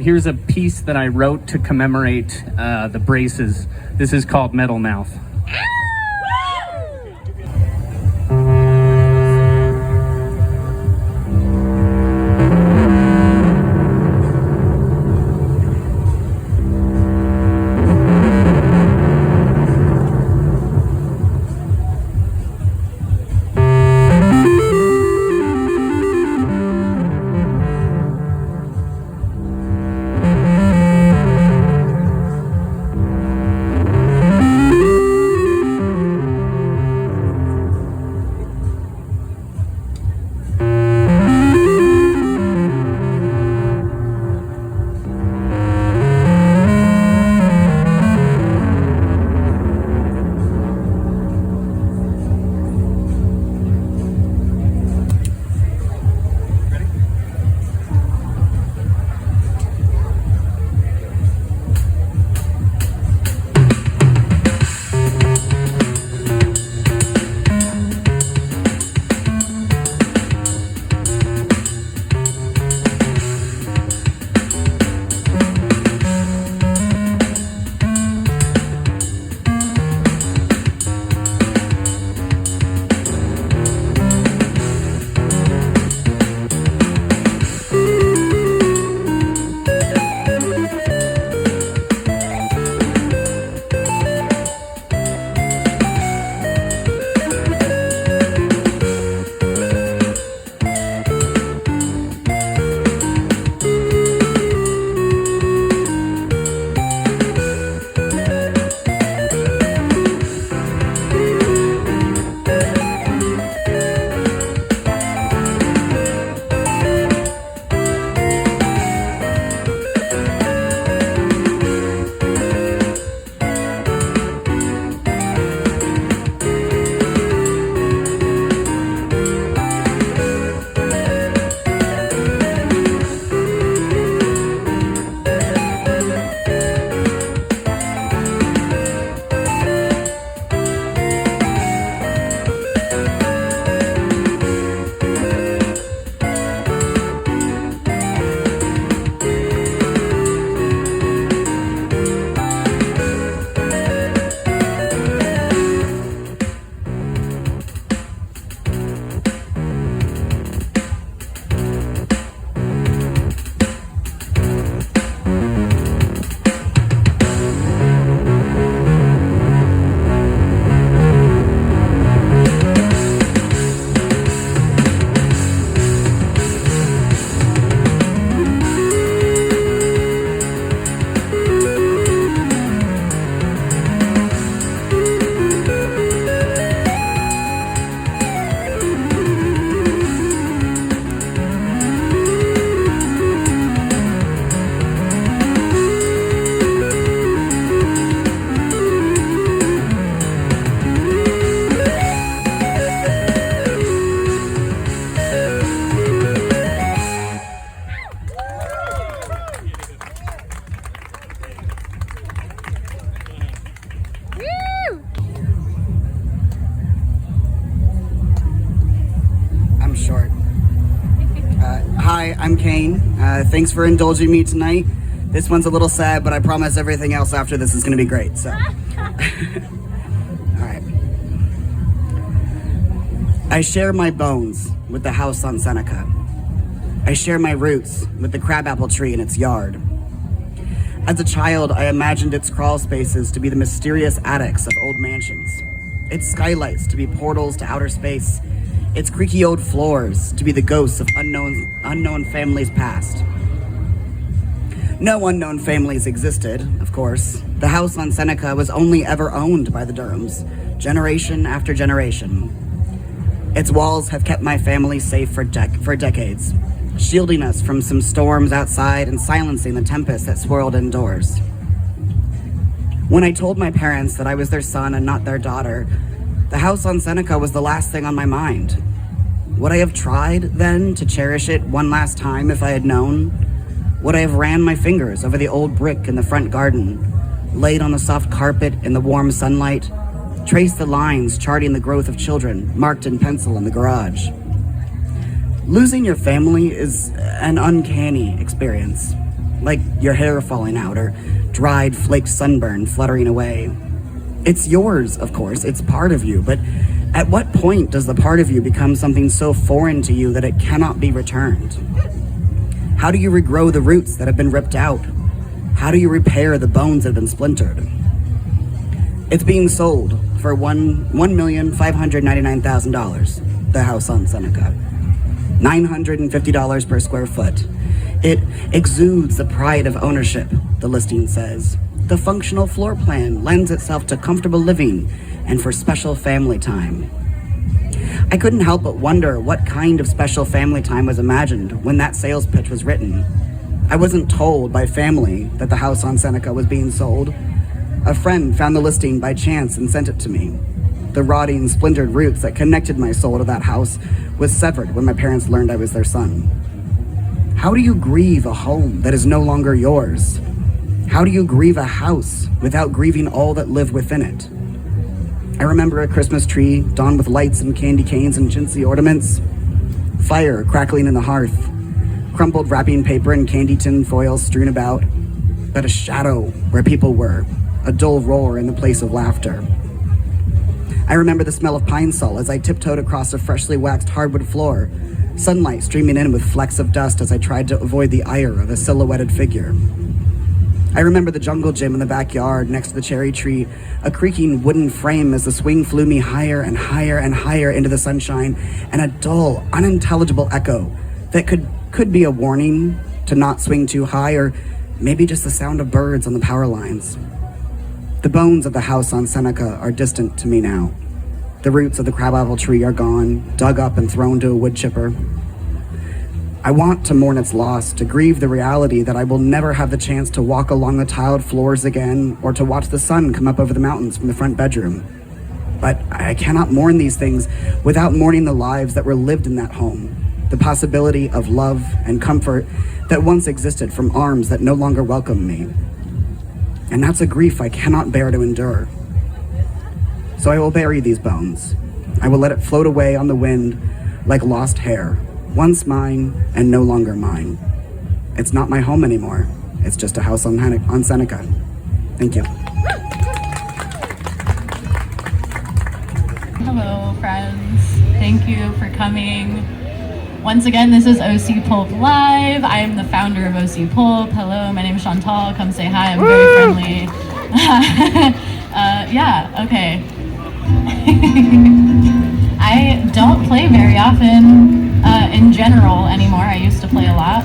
Here's a piece that I wrote to commemorate the braces. This is called Metal Mouth. Hi, I'm Kane. Thanks for indulging me tonight. This one's a little sad, but I promise everything else after this is going to be great. So, all right. I share my bones with the house on Seneca. I share my roots with the crabapple tree in its yard. As a child, I imagined its crawl spaces to be the mysterious attics of old mansions, its skylights to be portals to outer space, its creaky old floors to be the ghosts of unknown families past. No unknown families existed, of course. The house on Seneca was only ever owned by the Durhams, generation after generation. Its walls have kept my family safe for decades, shielding us from some storms outside and silencing the tempest that swirled indoors. When I told my parents that I was their son and not their daughter, the house on Seneca was the last thing on my mind. Would I have tried, then, to cherish it one last time if I had known? Would I have ran my fingers over the old brick in the front garden, laid on the soft carpet in the warm sunlight, traced the lines charting the growth of children, marked in pencil in the garage? Losing your family is an uncanny experience. like your hair falling out or dried, flaked sunburn fluttering away. It's yours, of course, it's part of you, but at what point does the part of you become something so foreign to you that it cannot be returned? How do you regrow the roots that have been ripped out? How do you repair the bones that have been splintered? It's being sold for $1,599,000, the house on Seneca. $950 per square foot. It exudes the pride of ownership, the listing says. The functional floor plan lends itself to comfortable living and for special family time. I couldn't help but wonder what kind of special family time was imagined when that sales pitch was written. I wasn't told by family that the house on Seneca was being sold. A friend found the listing by chance and sent it to me. The rotting, splintered roots that connected my soul to that house was severed when my parents learned I was their son. How do you grieve a home that is no longer yours? How do you grieve a house without grieving all that live within it? I remember a Christmas tree donned with lights and candy canes and chintzy ornaments, fire crackling in the hearth, crumpled wrapping paper and candy tin foil strewn about, but a shadow where people were, a dull roar in the place of laughter. I remember the smell of pine sol as I tiptoed across a freshly waxed hardwood floor, sunlight streaming in with flecks of dust as I tried to avoid the ire of a silhouetted figure. I remember the jungle gym in the backyard next to the cherry tree, a creaking wooden frame as the swing flew me higher and higher and higher into the sunshine, and a dull, unintelligible echo that could be a warning to not swing too high, or maybe just the sound of birds on the power lines. The bones of the house on Seneca are distant to me now. The roots of the crabapple tree are gone, dug up and thrown to a wood chipper. I want to mourn its loss, to grieve the reality that I will never have the chance to walk along the tiled floors again or to watch the sun come up over the mountains from the front bedroom. But I cannot mourn these things without mourning the lives that were lived in that home, the possibility of love and comfort that once existed from arms that no longer welcome me. And that's a grief I cannot bear to endure. So I will bury these bones. I will let it float away on the wind like lost hair, once mine and no longer mine. It's not my home anymore. It's just a house on Seneca. Thank you. Hello, friends. Thank you for coming. Once again, this is OC Pulp Live. I am the founder of OC Pulp. Hello, my name is Chantal. Come say hi. I'm very friendly. Yeah, okay. I don't play very often in general anymore. I used to play a lot.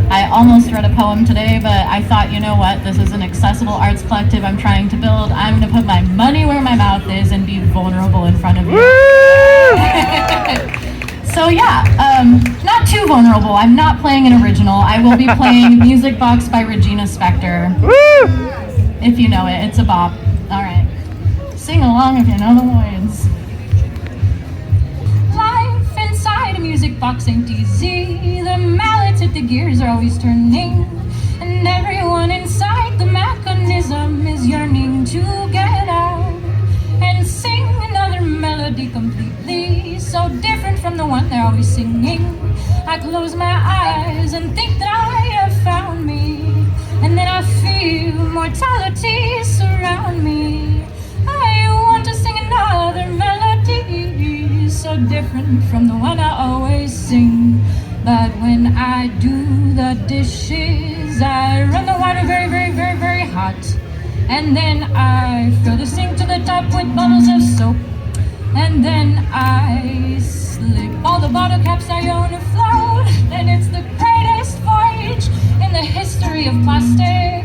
I almost read a poem today, but I thought, you know what? This is an accessible arts collective I'm trying to build. I'm going to put my money where my mouth is and be vulnerable in front of you. So yeah, not too vulnerable. I'm not playing an original. I will be playing Music Box by Regina Spektor. If you know it, it's a bop. All right. Sing along if you know the words. Life inside a music box ain't easy. The mallets hit the gears are always turning, and everyone inside the mechanism is yearning to get out and sing another melody completely so different from the one they're always singing. I close my eyes and think that I have found me, and then I feel mortality surround me. I want to sing another melody so different from the one I always sing. But when I do the dishes, I run the water very, very, very, very hot. And then I fill the sink to the top with bottles of soap. And then I slip all the bottle caps I own afloat. And it's the greatest voyage in the history of plastic.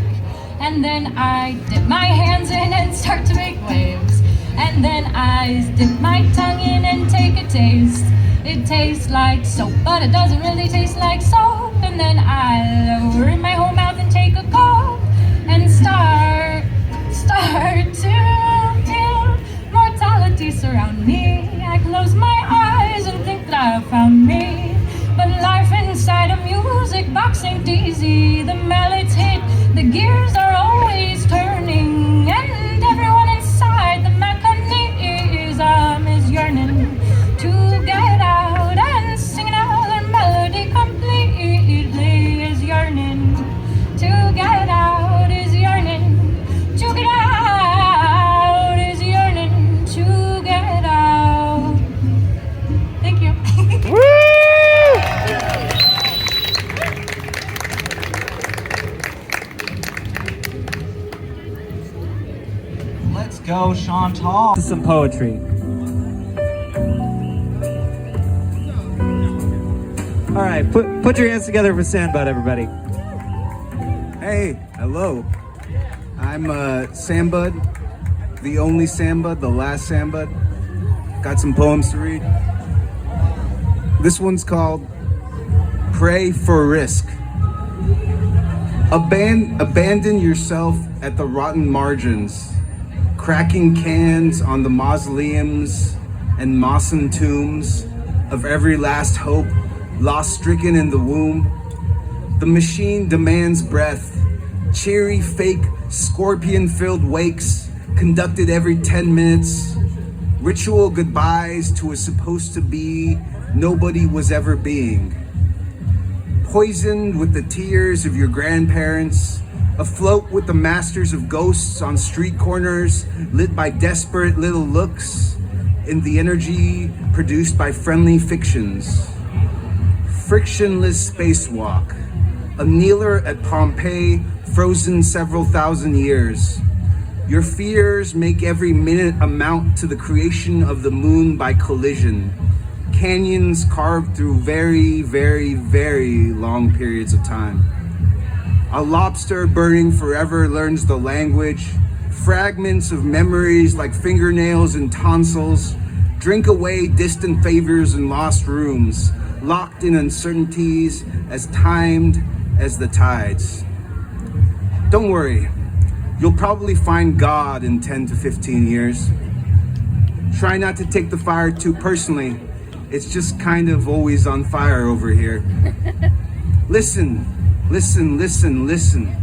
And then I dip my hands in and start to make waves. And then I dip my tongue in and take a taste. It tastes like soap, but it doesn't really taste like soap. And then I lower in my whole mouth and take a gulp and start to feel mortality surround me. I close my eyes and think that I have found me. But life inside a music box ain't easy. The mallets hit, the gears are always turning, and everyone inside the mechanism is yearning to get out and sing another melody completely, is yearning to Chantal. To some poetry. All right, put your hands together for Sanbud, everybody. Hey, hello. I'm Sanbud, the only Sanbud, the last Sanbud. Got some poems to read. This one's called Pray for Risk. Abandon yourself at the rotten margins, cracking cans on the mausoleums and mossin tombs of every last hope lost stricken in the womb. The machine demands breath, cheery fake scorpion-filled wakes conducted every 10 minutes, ritual goodbyes to a supposed to be nobody was ever being. Poisoned with the tears of your grandparents, afloat with the masters of ghosts on street corners, lit by desperate little looks in the energy produced by friendly fictions. Frictionless spacewalk, a kneeler at Pompeii, frozen several thousand years. Your fears make every minute amount to the creation of the moon by collision. Canyons carved through very, very, very long periods of time. A lobster burning forever learns the language. Fragments of memories like fingernails and tonsils drink away distant favors and lost rooms, locked in uncertainties as timed as the tides. Don't worry, you'll probably find God in 10 to 15 years. Try not to take the fire too personally. It's just kind of always on fire over here. Listen, listen, listen, listen.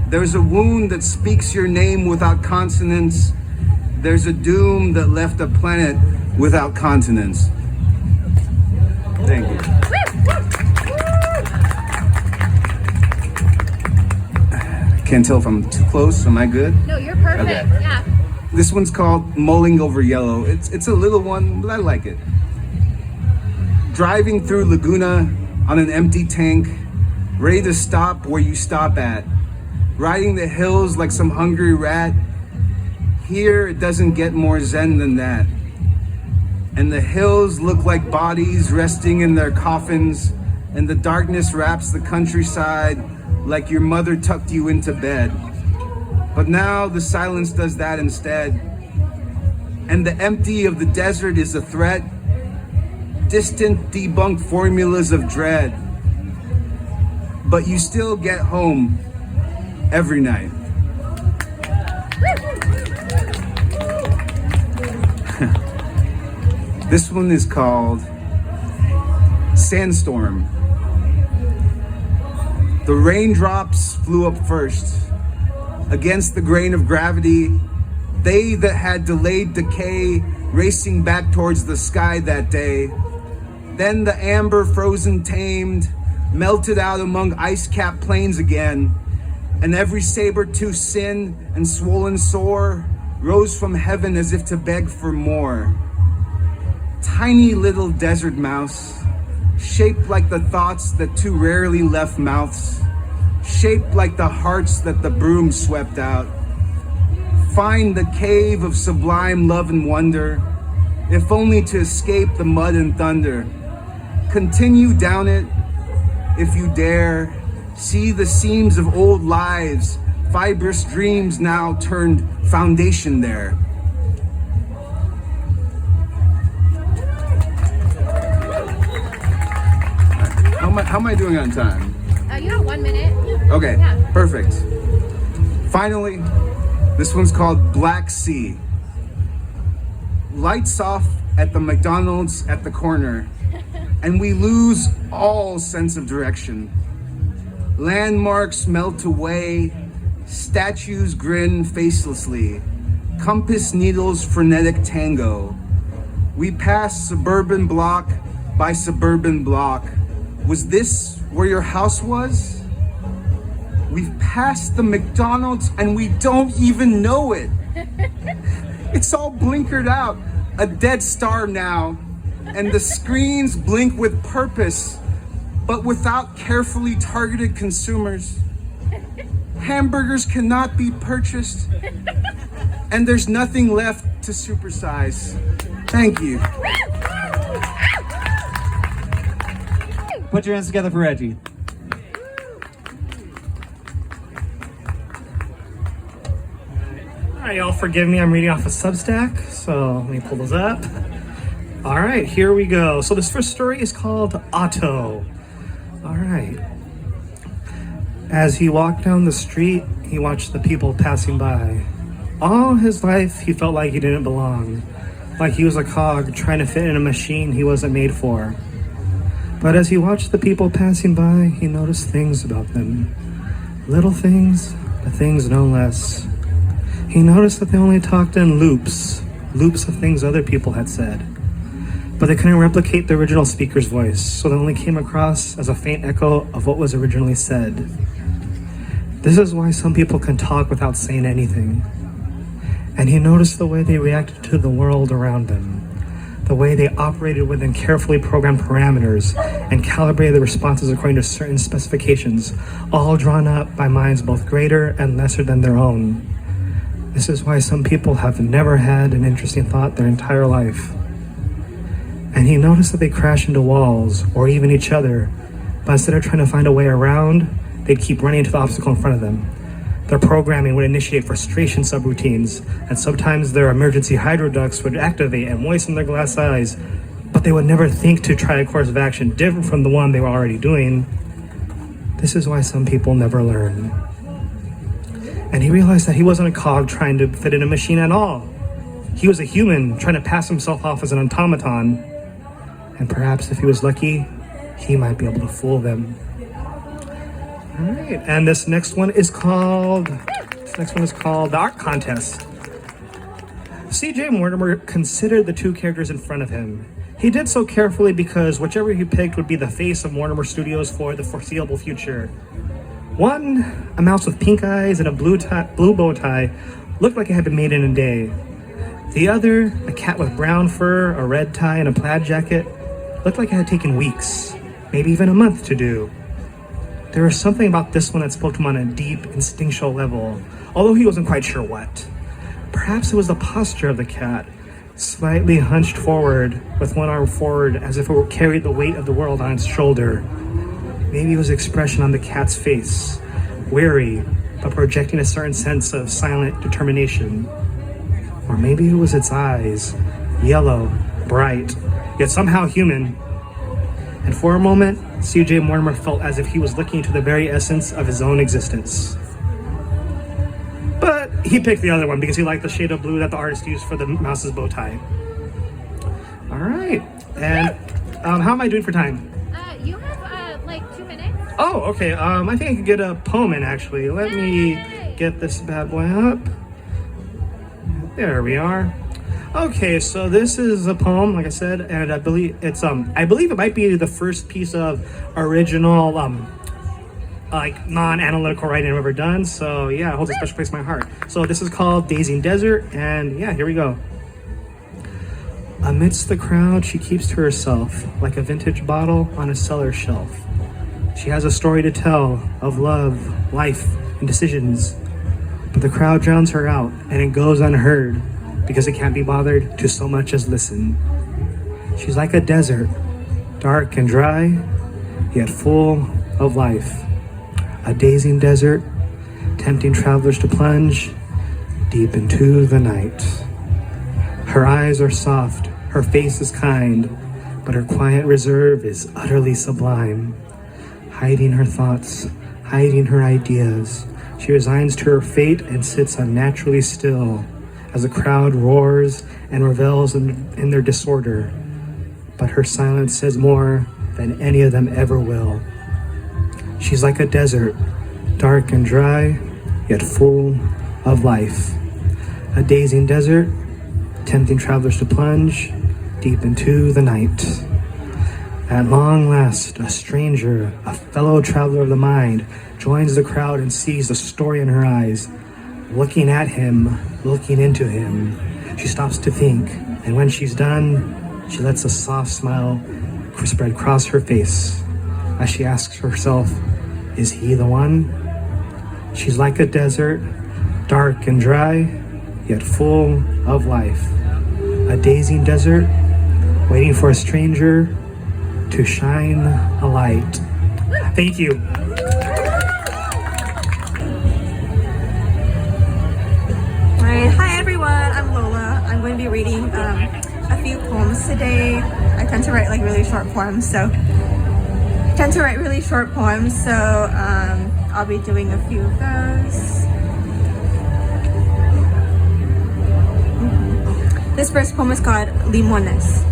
There's a wound that speaks your name without consonants. There's a doom that left a planet without continents. Thank you. Can't tell if I'm too close. Am I good? No, you're perfect. Okay. Yeah. This one's called Mulling Over Yellow. It's a little one, but I like it. Driving through Laguna on an empty tank, ready to stop where you stop at. Riding the hills like some hungry rat. Here it doesn't get more zen than that. And the hills look like bodies resting in their coffins, and the darkness wraps the countryside like your mother tucked you into bed. But now the silence does that instead. And the empty of the desert is a threat. Distant, debunked formulas of dread. But you still get home every night. This one is called Sandstorm. The raindrops flew up first. Against the grain of gravity, they that had delayed decay, racing back towards the sky that day. Then the amber frozen tamed, melted out among ice-capped plains again, and every saber-toothed sin and swollen sore rose from heaven as if to beg for more. Tiny little desert mouse, shaped like the thoughts that too rarely left mouths, shaped like the hearts that the broom swept out. Find the cave of sublime love and wonder, if only to escape the mud and thunder. Continue down it, if you dare. See the seams of old lives, fibrous dreams now turned foundation there. How am I doing on time? You have 1 minute. Okay, Yeah. perfect. Finally, this one's called Black Sea. Lights off at the McDonald's at the corner, and we lose all sense of direction. Landmarks melt away, statues grin facelessly, compass needles frenetic tango. We pass suburban block by suburban block. Was this where your house was? We've passed the McDonald's and we don't even know it. It's all blinkered out, a dead star now, and the screens blink with purpose, but without carefully targeted consumers. Hamburgers cannot be purchased. and there's nothing left to supersize. Thank you. Put your hands together for Reggie. All right, y'all forgive me, I'm reading off a Substack, so let me pull those up. All right, here we go. So this first story is called Otto. All right. As he walked down the street, he watched the people passing by. All his life, he felt like he didn't belong, like he was a cog trying to fit in a machine he wasn't made for. But as he watched the people passing by, he noticed things about them. Little things, but things no less. He noticed that they only talked in loops of things other people had said. But they couldn't replicate the original speaker's voice, so they only came across as a faint echo of what was originally said. This is why some people can talk without saying anything. And he noticed the way they reacted to the world around them, the way they operated within carefully programmed parameters and calibrated the responses according to certain specifications, all drawn up by minds both greater and lesser than their own. This is why some people have never had an interesting thought their entire life. And he noticed that they crash into walls or even each other, but instead of trying to find a way around, they'd keep running into the obstacle in front of them. Their programming would initiate frustration subroutines, and sometimes their emergency hydroducts would activate and moisten their glass eyes, but they would never think to try a course of action different from the one they were already doing. This is why some people never learn. And he realized that he wasn't a cog trying to fit in a machine at all. He was a human trying to pass himself off as an automaton, and perhaps if he was lucky, he might be able to fool them. All right, and this next one is called The Art Contest. C.J. Mortimer considered the two characters in front of him. He did so carefully because whichever he picked would be the face of Mortimer Studios for the foreseeable future. One, a mouse with pink eyes and a blue bow tie, looked like it had been made in a day. The other, a cat with brown fur, a red tie, and a plaid jacket, looked like it had taken weeks, maybe even a month to do. There was something about this one that spoke to him on a deep, instinctual level, although he wasn't quite sure what. Perhaps it was the posture of the cat, slightly hunched forward, with one arm forward as if it carried the weight of the world on its shoulder. Maybe it was the expression on the cat's face, weary, but projecting a certain sense of silent determination. Or maybe it was its eyes, yellow, bright, yet somehow human. And for a moment, C.J. Mortimer felt as if he was looking into the very essence of his own existence. But he picked the other one because he liked the shade of blue that the artist used for the mouse's bow tie. All right, and how am I doing for time? You have like 2 minutes. Oh, okay. I think I could get a poem in actually. Let me get this bad boy up. There we are. Okay, so this is a poem, like I said, and I believe it might be the first piece of original, like non-analytical writing I've ever done. So yeah, it holds a special place in my heart. So this is called Dazing Desert, and yeah, here we go. Amidst the crowd, she keeps to herself like a vintage bottle on a cellar shelf. She has a story to tell of love, life, and decisions, but the crowd drowns her out, and it goes unheard, because it can't be bothered to so much as listen. She's like a desert, dark and dry, yet full of life. A dazing desert, tempting travelers to plunge deep into the night. Her eyes are soft, her face is kind, but her quiet reserve is utterly sublime. Hiding her thoughts, hiding her ideas, she resigns to her fate and sits unnaturally still, as the crowd roars and revels in their disorder. But her silence says more than any of them ever will. She's like a desert, dark and dry, yet full of life. A dazing desert, tempting travelers to plunge deep into the night. At long last, a stranger, a fellow traveler of the mind, joins the crowd and sees the story in her eyes. Looking at him, looking into him, she stops to think, and when she's done, she lets a soft smile spread across her face as she asks herself, is he the one? She's like a desert, dark and dry, yet full of life. A dazing desert waiting for a stranger to shine a light. Thank you. Alright, hi everyone, I'm Lola. I'm going to be reading a few poems today. I tend to write really short poems, so I'll be doing a few of those. This first poem is called Limones.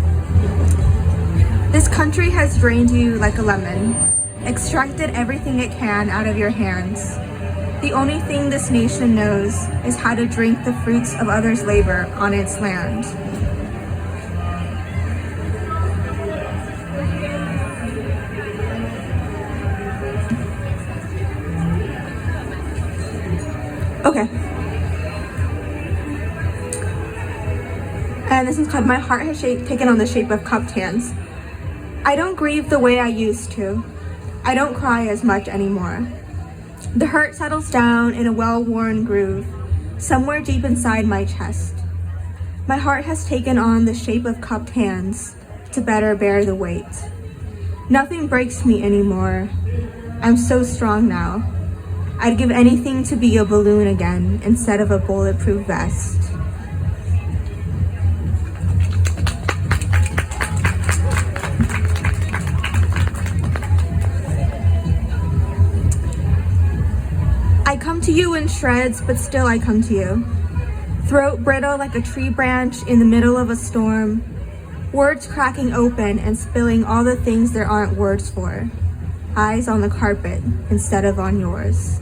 This country has drained you like a lemon, extracted everything it can out of your hands. The only thing this nation knows is how to drink the fruits of others' labor on its land. Okay. And this is called My Heart Has Taken on the Shape of Cupped Hands. I don't grieve the way I used to. I don't cry as much anymore. The hurt settles down in a well-worn groove, somewhere deep inside my chest. My heart has taken on the shape of cupped hands to better bear the weight. Nothing breaks me anymore. I'm so strong now. I'd give anything to be a balloon again instead of a bulletproof vest. I come to you in shreds, but still I come to you. Throat brittle like a tree branch in the middle of a storm. Words cracking open and spilling all the things there aren't words for. Eyes on the carpet instead of on yours.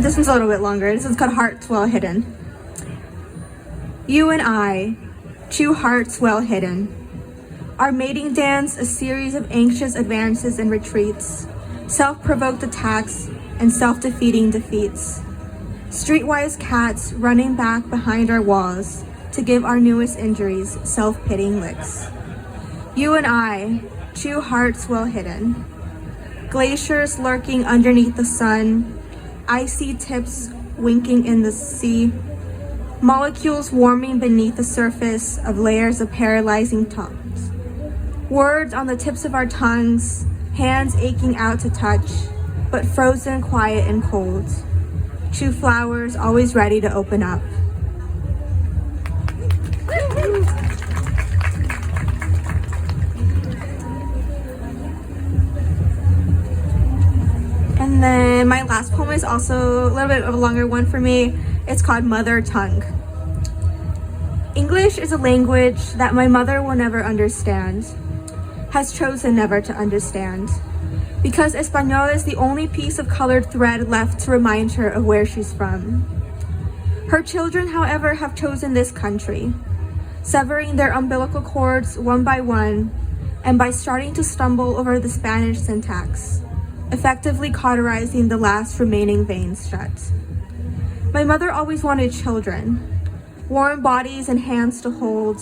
This one's a little bit longer. This one's called Hearts Well Hidden. You and I, two hearts well hidden. Our mating dance, a series of anxious advances and retreats, self-provoked attacks and self-defeating defeats. Streetwise cats running back behind our walls to give our newest injuries self-pitying licks. You and I, two hearts well hidden. Glaciers lurking underneath the sun, icy tips winking in the sea, molecules warming beneath the surface of layers of paralyzing tops. Words on the tips of our tongues, hands aching out to touch, but frozen, quiet, and cold. Two flowers always ready to open up. And then my last poem is also a little bit of a longer one for me. It's called Mother Tongue. English is a language that my mother will never understand, has chosen never to understand, because Espanol is the only piece of colored thread left to remind her of where she's from. Her children, however, have chosen this country, severing their umbilical cords one by one, and by starting to stumble over the Spanish syntax, effectively cauterizing the last remaining veins shut. My mother always wanted children, warm bodies and hands to hold,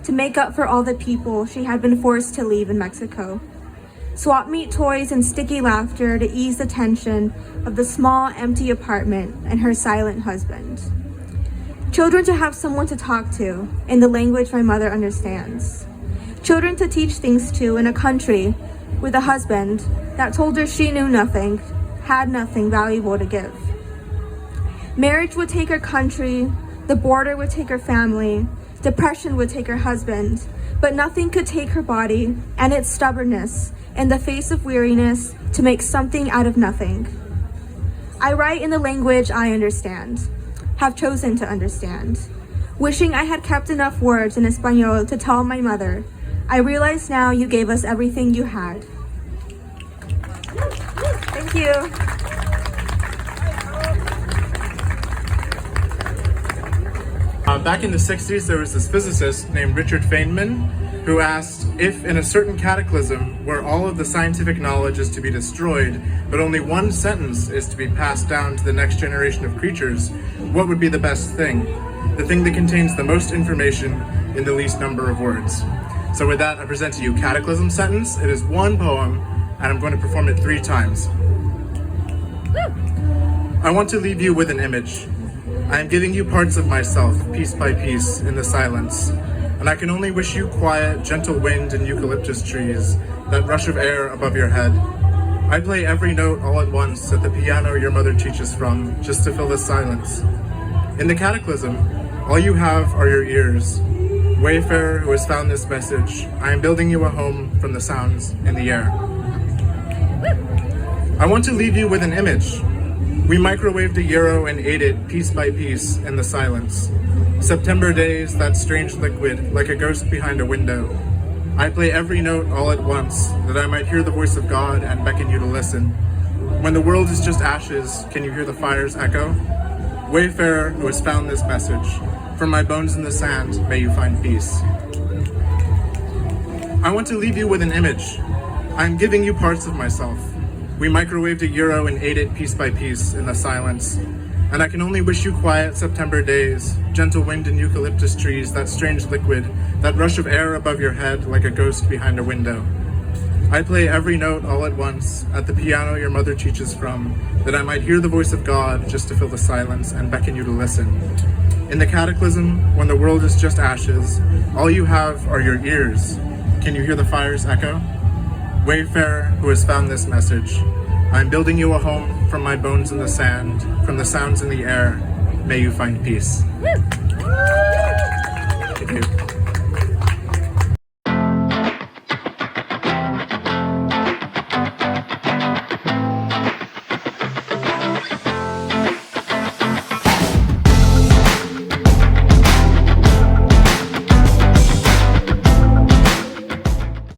to make up for all the people she had been forced to leave in Mexico. Swap meet toys and sticky laughter to ease the tension of the small, empty apartment and her silent husband. Children to have someone to talk to in the language my mother understands. Children to teach things to in a country with a husband that told her she knew nothing, had nothing valuable to give. Marriage would take her country, the border would take her family, depression would take her husband, but nothing could take her body and its stubbornness in the face of weariness to make something out of nothing. I write in the language I understand, have chosen to understand. Wishing I had kept enough words in Espanol to tell my mother, I realize now you gave us everything you had. Thank you. Back in the 60s, there was this physicist named Richard Feynman who asked if in a certain cataclysm where all of the scientific knowledge is to be destroyed, but only one sentence is to be passed down to the next generation of creatures, what would be the best thing? The thing that contains the most information in the least number of words. So with that, I present to you Cataclysm Sentence. It is one poem, and I'm going to perform it 3 times. I want to leave you with an image. I am giving you parts of myself, piece by piece, in the silence. And I can only wish you quiet, gentle wind and eucalyptus trees, that rush of air above your head. I play every note all at once at the piano your mother teaches from, just to fill the silence. In the cataclysm, all you have are your ears. Wayfarer who has found this message, I am building you a home from the sounds in the air. I want to leave you with an image. We microwaved a gyro and ate it piece by piece in the silence. September days, that strange liquid, like a ghost behind a window. I play every note all at once, that I might hear the voice of God and beckon you to listen. When the world is just ashes, can you hear the fire's echo? Wayfarer who has found this message, from my bones in the sand, may you find peace. I want to leave you with an image. I am giving you parts of myself. We microwaved a gyro and ate it piece by piece in the silence. And I can only wish you quiet September days, gentle wind and eucalyptus trees, that strange liquid, that rush of air above your head like a ghost behind a window. I play every note all at once at the piano your mother teaches from, that I might hear the voice of God just to fill the silence and beckon you to listen. In the cataclysm, when the world is just ashes, all you have are your ears. Can you hear the fire's echo? Wayfarer who has found this message, I am building you a home from my bones in the sand, from the sounds in the air. May you find peace. Thank you.